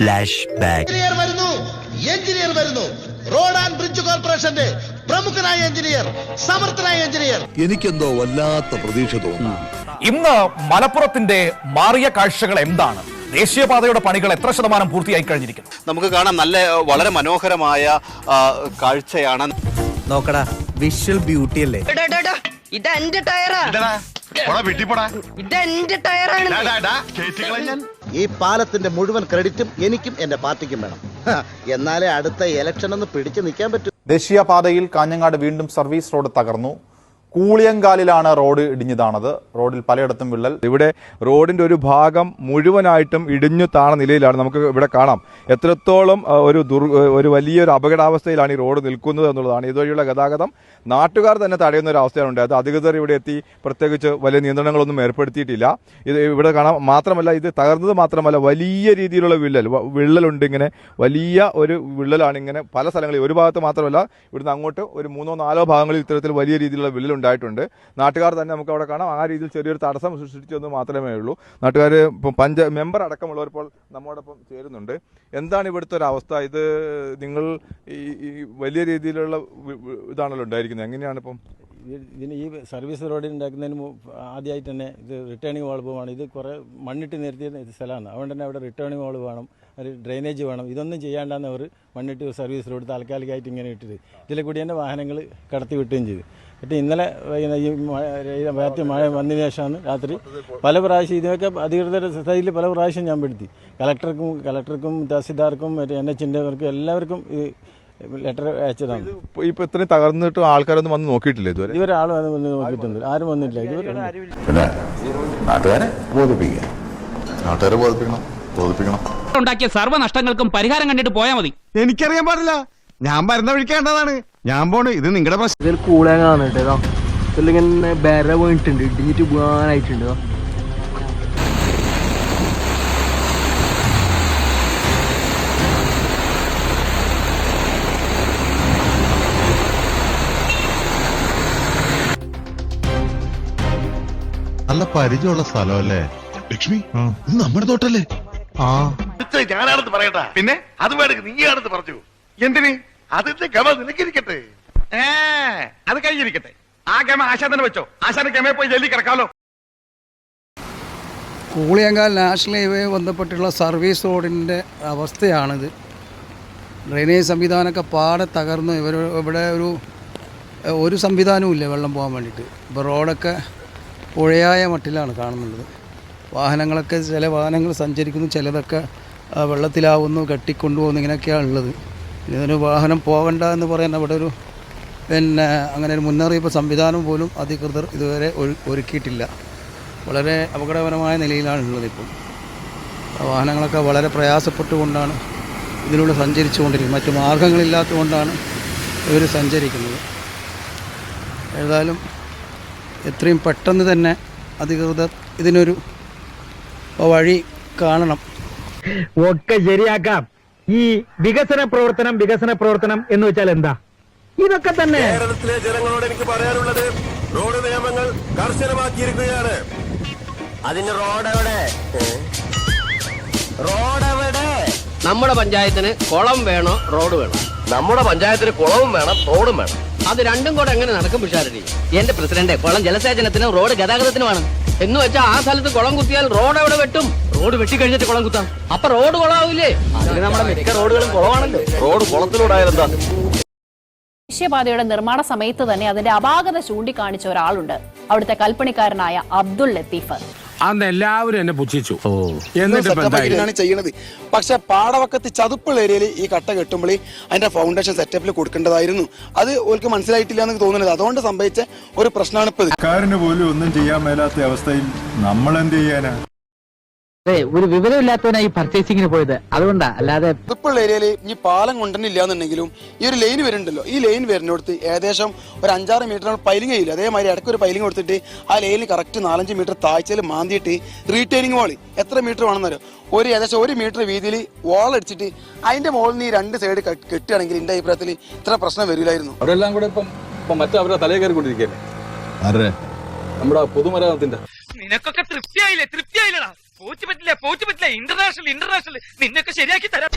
Flash back. Engineer വരുന്നു. Road and bridge കോർപ്പറേഷന്റെ പ്രമുഖനായ എഞ്ചിനീയർ, സമർത്ഥനായ എഞ്ചിനീയർ. എനിക്കെന്തോ വല്ലാത്ത പ്രതീക്ഷ തോന്നുന്നു. ഇന്ന് മലപ്പുറത്തിന്റെ മാറിയ കാഴ്ചകൾ എന്താണ്? ദേശീയപാതയുടെ പണികൾ എത്ര ശതമാനം പൂർത്തിയായി കഴിഞ്ഞിരിക്കുന്നു? നമുക്ക് കാണാം, നല്ല വളരെ മനോഹരമായ കാഴ്ചയാണ്. നോക്കടാ, വിഷ്വൽ ബ്യൂട്ടി അല്ലേ? ഇതെന്റെ ടയറാ, ഇതെന്റെ ടയറാണ്. ഈ പാലത്തിന്റെ മുഴുവൻ ക്രെഡിറ്റും എനിക്കും എന്റെ പാർട്ടിക്കും വേണം. എന്നാലേ അടുത്ത ഇലക്ഷൻ ഒന്ന് പിടിച്ചു നിൽക്കാൻ പറ്റൂ. ദേശീയപാതയിൽ കാഞ്ഞങ്ങാട് വീണ്ടും സർവീസ് റോഡ് തകർന്നു. കൂളിയങ്കാലിലാണ് റോഡ് ഇടിഞ്ഞതാണത്. റോഡിൽ പലയിടത്തും വിള്ളൽ. ഇവിടെ റോഡിന്റെ ഒരു ഭാഗം മുഴുവനായിട്ടും ഇടിഞ്ഞു താണ നിലയിലാണ്. നമുക്ക് ഇവിടെ കാണാം എത്രത്തോളം ഒരു വലിയൊരു അപകടാവസ്ഥയിലാണ് ഈ റോഡ് നിൽക്കുന്നത് എന്നുള്ളതാണ്. ഇതുവഴിയുള്ള ഗതാഗതം നാട്ടുകാർ തന്നെ തടയുന്ന ഒരു അവസ്ഥയാണ് ഉണ്ടായത്. അധികൃതർ ഇവിടെ എത്തി പ്രത്യേകിച്ച് വലിയ നിയന്ത്രണങ്ങളൊന്നും ഏർപ്പെടുത്തിയിട്ടില്ല. ഇത് ഇവിടെ കാണാം. മാത്രമല്ല, ഇത് തകർന്നത് മാത്രമല്ല, വലിയ രീതിയിലുള്ള വിള്ളലുണ്ട്. ഇങ്ങനെ വലിയ ഒരു വിള്ളലാണ് ഇങ്ങനെ പല സ്ഥലങ്ങളിൽ. ഒരു ഭാഗത്ത് മാത്രമല്ല, ഇവിടുന്ന് അങ്ങോട്ട് ഒരു 3-4 ഭാഗങ്ങളിൽ ഇത്തരത്തിൽ വലിയ രീതിയിലുള്ള വിള്ളൽ ഉണ്ടായിട്ടുണ്ട്. നാട്ടുകാർ തന്നെ നമുക്ക് അവിടെ കാണാം ആ രീതിയിൽ ചെറിയൊരു തടസ്സം സൃഷ്ടിച്ചെന്ന് മാത്രമേ ഉള്ളൂ. നാട്ടുകാർ ഇപ്പം മെമ്പർ അടക്കമുള്ളവർ ഇപ്പോൾ നമ്മോടൊപ്പം ചേരുന്നുണ്ട്. എന്താണ് ഇവിടുത്തെ ഒരു അവസ്ഥ? ഇത് നിങ്ങൾ ഈ വലിയ രീതിയിലുള്ള ഇതാണല്ലോ ഉണ്ടായിരിക്കുന്നത്. എങ്ങനെയാണ് ഇപ്പം ഇതിന് ഈ സർവീസ് റോഡ് ഉണ്ടാക്കുന്നതിന് ആദ്യമായിട്ട് തന്നെ ഇത് റിട്ടേണിംഗ് വാൾവ് വേണം. ഇത് കുറേ മണ്ണിട്ട് നിരത്തിയ സ്ഥലമാണ്. അതുകൊണ്ട് തന്നെ അവിടെ റിട്ടേണിംഗ് വാൾവ് വേണം, ഒരു ഡ്രെയിനേജ് വേണം. ഇതൊന്നും ചെയ്യാണ്ടാന്ന് അവർ മണ്ണിട്ട് സർവീസ് റോഡ് താൽക്കാലികമായിട്ട് ഇങ്ങനെ ഇട്ടിട്ട് ഇതിൽ കൂടി തന്നെ വാഹനങ്ങൾ കടത്തി വിട്ടുകയും ചെയ്തു. എന്നിട്ട് ഇന്നലെ ഈ രാത്രി മഴ വന്നതിന് ശേഷമാണ് രാത്രി പല പ്രാവശ്യം ഇതിനൊക്കെ അധികൃതരുടെ സ്ഥിതിയിൽ പല പ്രാവശ്യം ഞാൻ പെടുത്തി. കളക്ടർക്കും തഹസിൽദാർക്കും NH-ൻ്റെവർക്കും എല്ലാവർക്കും ഈ ലെറ്റർ അയച്ചതാണ്. ഇപ്പൊ ഇത്രയും തകർന്നിട്ട് ആൾക്കാരൊന്നും വന്ന് നോക്കിയിട്ടില്ല ഇതുവരെ ആൾ വന്ന് നോക്കിയിട്ടുണ്ട്. ആരും വന്നിട്ടില്ല ഇതുവരെ. പിന്നെ നാട്ടുകാരെ ബോധിപ്പിക്കുക, നാട്ടുകാരെ ബോധിപ്പിക്കണം. ഉണ്ടാക്കിയ സർവ്വനഷ്ടങ്ങൾക്കും പരിഹാരം കണ്ടിട്ട് പോയാൽ മതി. എനിക്കറിയാൻ പാടില്ല, ഞാൻ വരുന്ന വഴിക്കേണ്ടതാണ്. ഞാൻ പോണ്, ഇത് നിങ്ങളുടെ പ്രശ്നം. ഇതിൽ കൂളാൻ കാണുന്നുണ്ടോ? ഇതിലിങ്ങനെ ബെര പോയിട്ടുണ്ട്, ഇടിഞ്ഞിട്ട് പോകാനായിട്ടുണ്ട്. നല്ല പരിചയമുള്ള സ്ഥലമല്ലേ ലക്ഷ്മി? ഇത് നമ്മുടെ തോട്ടല്ലേ? ഞാനാണെന്ന് പറയട്ടാ, പിന്നെ അത് വേണമെങ്കിൽ നീയാണെന്ന് പറഞ്ഞു. എന്തിന്? അതിന്റെ ഗമ നിനക്കിരിക്കട്ടെ. അത് കഴിഞ്ഞിരിക്കട്ടെ. ആ ഗമ ആശാ തന്നെ വെച്ചോ. ആശാന്റെ ഗമയെ പോയി ജയിലിൽ കിടക്കാമല്ലോ. കൂളിയങ്കാൽ നാഷണൽ ഹൈവേ ബന്ധപ്പെട്ടുള്ള സർവീസ് റോഡിൻ്റെ അവസ്ഥയാണിത്. ഡ്രെയിനേജ് സംവിധാനമൊക്കെ പാടെ തകർന്നു. ഇവിടെ ഒരു സംവിധാനവും ഇല്ല വെള്ളം പോകാൻ വേണ്ടിയിട്ട്. ഇപ്പോൾ റോഡൊക്കെ പുഴയായ മട്ടിലാണ് കാണുന്നുള്ളത്. വാഹനങ്ങളൊക്കെ ചില വാഹനങ്ങൾ സഞ്ചരിക്കുന്നു, ചിലതൊക്കെ വെള്ളത്തിലാവുന്നു, കെട്ടിക്കൊണ്ടുപോകുന്നു. ഇങ്ങനെയൊക്കെയാണ് ഉള്ളത്. ഇതിനൊരു വാഹനം പോകണ്ട എന്ന് പറയാൻ അവിടെ അങ്ങനെ ഒരു മുന്നറിയിപ്പ് സംവിധാനം പോലും അധികൃതർ ഇതുവരെ ഒരുക്കിയിട്ടില്ല. വളരെ അപകടകരമായ നിലയിലാണ് ഉള്ളത്. ഇപ്പം വാഹനങ്ങളൊക്കെ വളരെ പ്രയാസപ്പെട്ടുകൊണ്ടാണ് ഇതിലൂടെ സഞ്ചരിച്ചു കൊണ്ടിരിക്കുന്നത്. മറ്റു മാർഗങ്ങളില്ലാത്തതുകൊണ്ടാണ് ഇവർ സഞ്ചരിക്കുന്നത്. ഏതായാലും എത്രയും പെട്ടെന്ന് തന്നെ അധികൃതർ ഇതിനൊരു വഴി കാണണം. ഒക്കെ ശരിയാക്കാം. ഈ വികസന പ്രവർത്തനം എന്ന് വെച്ചാൽ എന്താ? ഇതൊക്കെ തന്നെ. കേരളത്തിലെ ജനങ്ങളോട് എനിക്ക് പറയാനുള്ളത്, റോഡ് നിയമങ്ങൾ കർശനമാക്കിയിരിക്കുകയാണ്. അതിന് റോഡെവിടെ? നമ്മുടെ പഞ്ചായത്തിന് കുളം വേണോ റോഡ് വേണോ? നമ്മുടെ പഞ്ചായത്തിന് കുളവും വേണം, റോഡും വേണം. അത് രണ്ടും കൂടെ എങ്ങനെ നടക്കും പിഷാരടി? എന്റെ പ്രസിഡന്റ്, കുളം ജലസേചനത്തിനും റോഡ് ഗതാഗതത്തിനുമാണ് എന്ന് വെച്ചാൽ ആ സ്ഥലത്ത് കുളം കുത്തിയാൽ റോഡ് എവിടെ വെട്ടും? റോഡ് വെട്ടിക്കഴിഞ്ഞിട്ട് കുളം കുത്താം. അപ്പൊ റോഡ് കുളമാവില്ലേ? അതിന് നമ്മുടെ മിക്ക റോഡുകളും കുളമാണല്ലോ. റോഡ് കുളത്തിലൂടായാലെന്താ? ദേശീയപാതയുടെ നിർമ്മാണ സമയത്ത് തന്നെ അതിന്റെ അപാകത ചൂണ്ടിക്കാണിച്ച ഒരാളുണ്ട്, അവിടുത്തെ കൽപ്പണിക്കാരനായ അബ്ദുൾ ലത്തീഫ്. അന്ന് എല്ലാവരും എന്നെ പുച്ഛിച്ചു. ചെയ്യുന്നത്. പക്ഷെ പാടവക്കത്ത് ചതുപ്പുള്ള ഏരിയയിൽ ഈ കട്ട കെട്ടുമ്പോൾ അതിന്റെ ഫൗണ്ടേഷൻ സെറ്റപ്പിൽ കൊടുക്കേണ്ടതായിരുന്നു. അത് ഓർക്ക് മനസ്സിലായിട്ടില്ല എന്ന് തോന്നുന്നത്. അതുകൊണ്ട് സംഭവിച്ച ഒരു പ്രശ്നമാണ് ഇപ്പൊ. സർക്കാരിന് പോലും ഒന്നും ചെയ്യാൻ മേലാത്ത അവസ്ഥയിൽ നമ്മൾ എന്ത് ചെയ്യാനാ? ഒരു വിവരമില്ലാത്തവനായി പർച്ചേസിങ്ങിന് പോയത് അതുകൊണ്ടാ, അല്ലാതെ. ചതുപ്പുള്ള ഏരിയയിൽ ഈ പാലം കൊണ്ടുവന്നില്ല എന്നുണ്ടെങ്കിലും ഈ ഒരു ലൈൻ വരുന്നുണ്ടല്ലോ, ഈ ലൈൻ വരുന്നിടത്ത് ഏകദേശം ഒരു 5-6 മീറ്റർ പൈലിംഗ് ചെയ്യില്ല. അതേമാതിരി ഇടയ്ക്ക് ഒരു പൈലിംഗ് കൊടുത്തിട്ട് ആ ലൈനിൽ കറക്റ്റ് 4-5 മീറ്റർ താഴ്ചയിൽ മാന്തിയിട്ട് റീറ്റെയിനിങ് വാൾ എത്ര മീറ്റർ വേണമെന്നറിയോ? ഏകദേശം 1 മീറ്റർ വീതിയിൽ വാൾ അടിച്ചിട്ട് അതിന്റെ മുകളിൽ നിന്ന് ഈ 2 സൈഡ് കെട്ടുകയാണെങ്കിൽ എന്റെ അഭിപ്രായത്തിൽ ഇത്ര പ്രശ്നം വരില്ലായിരുന്നു. അവരെല്ലാം കൂടെ ഇപ്പം മറ്റവരുടെ തലയിൽ കയറിക്കൊണ്ടിരിക്കുകയല്ലേ. നമ്മുടെ പൊതുമരാമത്തിന്റെ. നിനക്കൊക്കെ തൃപ്തിയായില്ലടാ? പോച്ചു പറ്റില്ല ഇന്റർനാഷണൽ നിന്നൊക്കെ ശരിയാക്കി തരാം.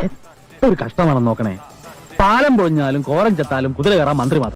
ഒരു കഷ്ടമാണെന്ന് നോക്കണേ. പാലം പൊളിഞ്ഞാലും കോരം ചെത്താലും കുതിര കയറാൻ മന്ത്രി മാത്രം.